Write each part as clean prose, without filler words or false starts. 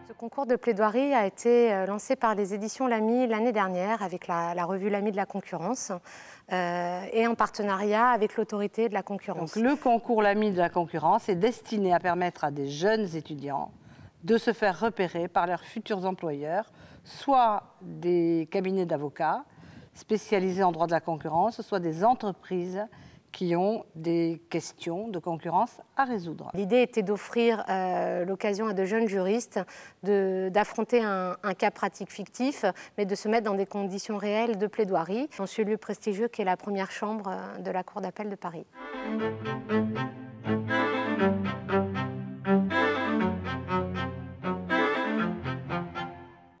Ce concours de plaidoirie a été lancé par les éditions Lamy l'année dernière avec la revue Lamy de la concurrence et en partenariat avec l'autorité de la concurrence. Donc, le concours Lamy de la concurrence est destiné à permettre à des jeunes étudiants de se faire repérer par leurs futurs employeurs, soit des cabinets d'avocats spécialisés en droit de la concurrence, soit des entreprises qui ont des questions de concurrence à résoudre. L'idée était d'offrir l'occasion à de jeunes juristes d'affronter un cas pratique fictif, mais de se mettre dans des conditions réelles de plaidoirie, dans ce lieu prestigieux qui est la première chambre de la Cour d'appel de Paris.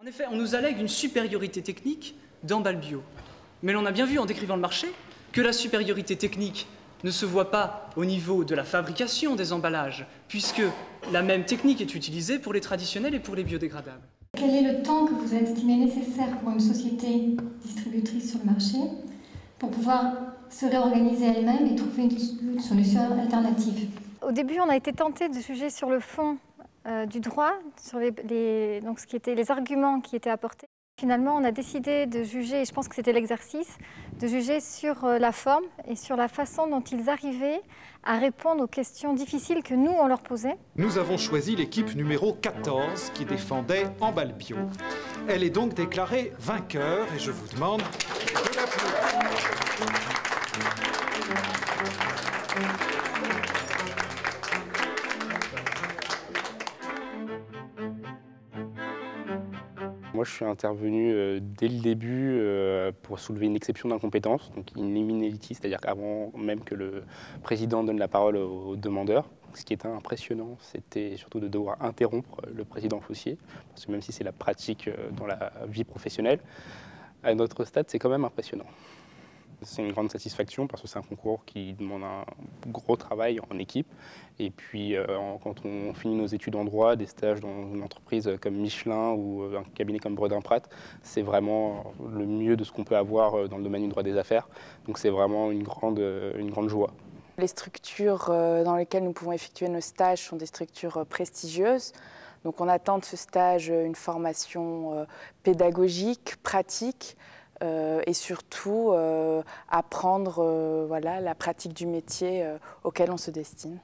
En effet, on nous allègue une supériorité technique d'emballe bio. Mais l'on a bien vu en décrivant le marché que la supériorité technique ne se voit pas au niveau de la fabrication des emballages, puisque la même technique est utilisée pour les traditionnels et pour les biodégradables. Quel est le temps que vous estimez nécessaire pour une société distributrice sur le marché pour pouvoir se réorganiser elle-même et trouver une solution alternative? Au début, on a été tenté de juger sur le fond du droit, sur donc ce qui était les arguments qui étaient apportés. Finalement, on a décidé de juger, et je pense que c'était l'exercice, de juger sur la forme et sur la façon dont ils arrivaient à répondre aux questions difficiles que nous, on leur posait. Nous avons choisi l'équipe numéro 14 qui défendait Emballe Bio. Elle est donc déclarée vainqueur et je vous demande de l'applaudir. Moi, je suis intervenu dès le début pour soulever une exception d'incompétence, donc une liminality, c'est-à-dire qu'avant même que le président donne la parole au demandeur. Ce qui était impressionnant, c'était surtout de devoir interrompre le président Faussier, parce que même si c'est la pratique dans la vie professionnelle, à notre stade, c'est quand même impressionnant. C'est une grande satisfaction parce que c'est un concours qui demande un gros travail en équipe. Et puis, quand on finit nos études en droit, des stages dans une entreprise comme Michelin ou un cabinet comme Bredin-Pratt, c'est vraiment le mieux de ce qu'on peut avoir dans le domaine du droit des affaires. Donc, c'est vraiment une grande joie. Les structures dans lesquelles nous pouvons effectuer nos stages sont des structures prestigieuses. Donc, on attend de ce stage une formation pédagogique, pratique, et surtout apprendre la pratique du métier auquel on se destine.